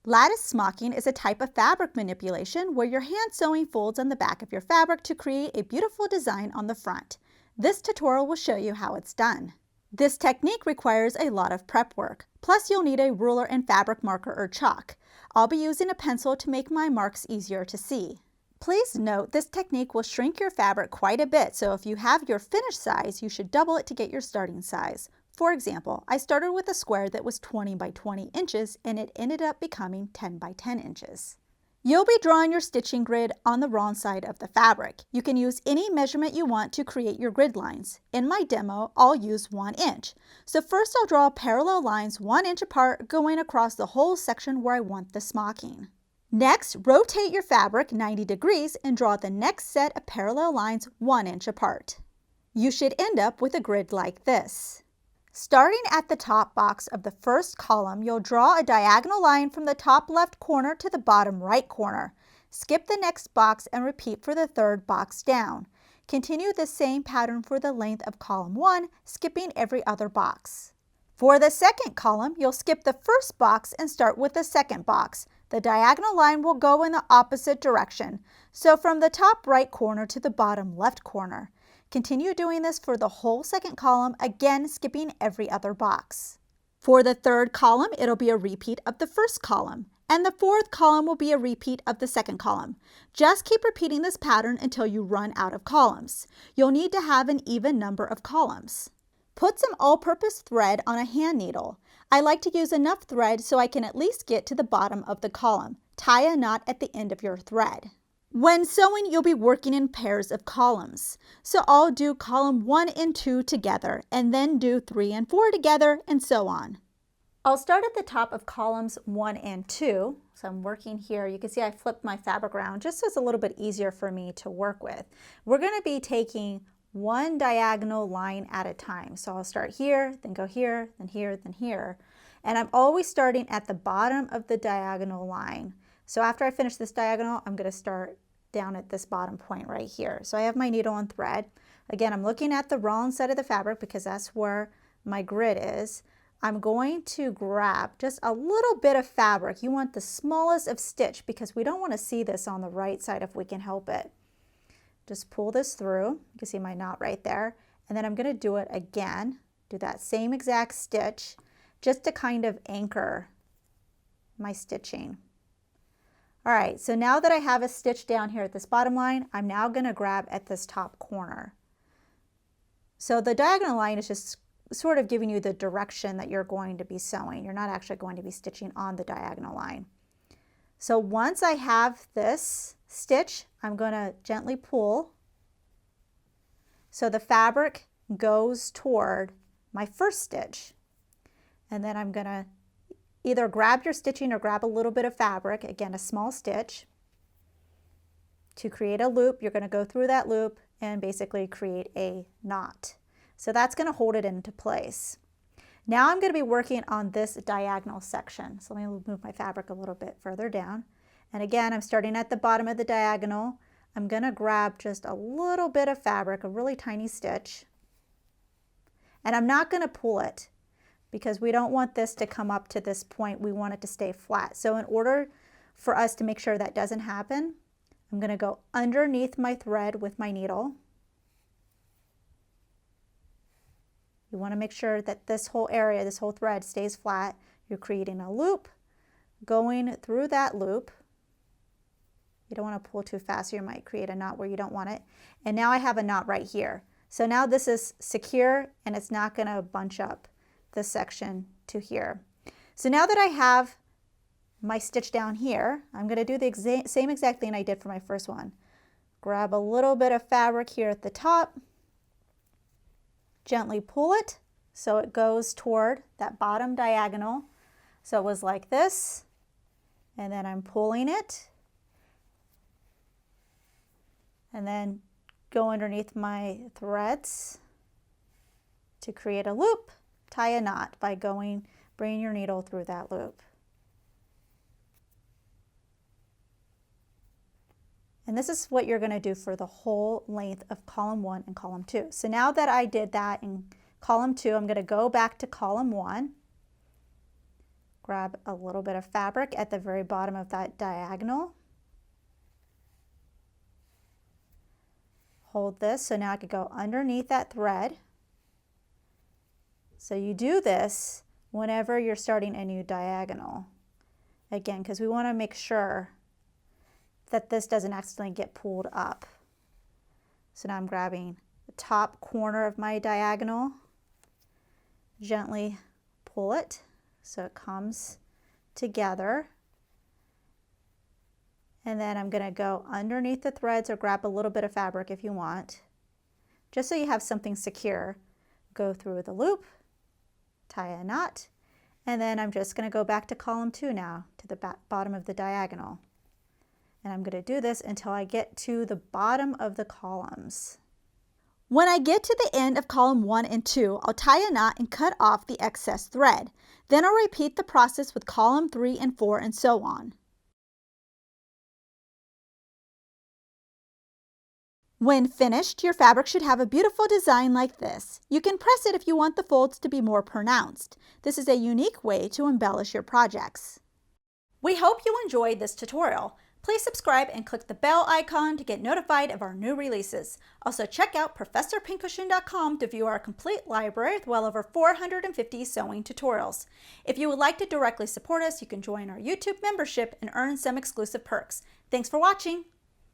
Lattice smocking is a type of fabric manipulation where you're hand sewing folds on the back of your fabric to create a beautiful design on the front. This tutorial will show you how it's done. This technique requires a lot of prep work, plus you'll need a ruler and fabric marker or chalk. I'll be using a pencil to make my marks easier to see. Please note this technique will shrink your fabric quite a bit, so if you have your finished size, you should double it to get your starting size. For example, I started with a square that was 20 by 20 inches and it ended up becoming 10 by 10 inches. You'll be drawing your stitching grid on the wrong side of the fabric. You can use any measurement you want to create your grid lines. In my demo, I'll use 1 inch. So first I'll draw parallel lines 1 inch apart going across the whole section where I want the smocking. Next, rotate your fabric 90 degrees and draw the next set of parallel lines 1 inch apart. You should end up with a grid like this. Starting at the top box of the first column, you'll draw a diagonal line from the top left corner to the bottom right corner. Skip the next box and repeat for the third box down. Continue the same pattern for the length of column 1, skipping every other box. For the second column, you'll skip the first box and start with the second box. The diagonal line will go in the opposite direction, so from the top right corner to the bottom left corner. Continue doing this for the whole second column, again skipping every other box. For the third column, it'll be a repeat of the first column, and the fourth column will be a repeat of the second column. Just keep repeating this pattern until you run out of columns. You'll need to have an even number of columns. Put some all-purpose thread on a hand needle. I like to use enough thread so I can at least get to the bottom of the column. Tie a knot at the end of your thread. When sewing, you'll be working in pairs of columns. So I'll do column 1 and 2 together, and then do 3 and 4 together, and so on. I'll start at the top of columns 1 and 2. So I'm working here. You can see I flipped my fabric around just so it's a little bit easier for me to work with. We're going to be taking one diagonal line at a time. So I'll start here, then go here, then here, then here. And I'm always starting at the bottom of the diagonal line. So after I finish this diagonal, I'm going to start down at this bottom point right here. So I have my needle and thread. Again, I'm looking at the wrong side of the fabric because that's where my grid is. I'm going to grab just a little bit of fabric. You want the smallest of stitch because we don't want to see this on the right side if we can help it. Just pull this through. You can see my knot right there. And then I'm going to do it again. Do that same exact stitch just to kind of anchor my stitching. All right, so now that I have a stitch down here at this bottom line, I'm now going to grab at this top corner. So the diagonal line is just sort of giving you the direction that you're going to be sewing. You're not actually going to be stitching on the diagonal line. So once I have this stitch, I'm going to gently pull so the fabric goes toward my first stitch. And then I'm going to either grab your stitching or grab a little bit of fabric, again a small stitch. To create a loop, you're going to go through that loop and basically create a knot. So that's going to hold it into place. Now I'm going to be working on this diagonal section. So let me move my fabric a little bit further down. And again, I'm starting at the bottom of the diagonal. I'm going to grab just a little bit of fabric, a really tiny stitch. And I'm not going to pull it, because we don't want this to come up to this point. We want it to stay flat. So in order for us to make sure that doesn't happen, I'm going to go underneath my thread with my needle. You want to make sure that this whole area, this whole thread stays flat. You're creating a loop, going through that loop. You don't want to pull too fast, you might create a knot where you don't want it. And now I have a knot right here. So now this is secure and it's not going to bunch up this section to here. So now that I have my stitch down here, I'm going to do the same exact thing I did for my first one. Grab a little bit of fabric here at the top, gently pull it so it goes toward that bottom diagonal. So it was like this, and then I'm pulling it, and then go underneath my threads to create a loop. Tie a knot by bringing your needle through that loop. And this is what you're going to do for the whole length of column 1 and column 2. So now that I did that in column 2, I'm going to go back to column 1. Grab a little bit of fabric at the very bottom of that diagonal. Hold this so now I could go underneath that thread. So you do this whenever you're starting a new diagonal. Again, because we want to make sure that this doesn't accidentally get pulled up. So now I'm grabbing the top corner of my diagonal, gently pull it so it comes together. And then I'm going to go underneath the threads or grab a little bit of fabric if you want, just so you have something secure. Go through the loop, tie a knot, and then I'm just going to go back to column 2 now, to the bottom of the diagonal. And I'm going to do this until I get to the bottom of the columns. When I get to the end of column 1 and 2, I'll tie a knot and cut off the excess thread. Then I'll repeat the process with column 3 and 4 and so on. When finished, your fabric should have a beautiful design like this. You can press it if you want the folds to be more pronounced. This is a unique way to embellish your projects. We hope you enjoyed this tutorial. Please subscribe and click the bell icon to get notified of our new releases. Also check out ProfessorPincushion.com to view our complete library with well over 450 sewing tutorials. If you would like to directly support us, you can join our YouTube membership and earn some exclusive perks. Thanks for watching!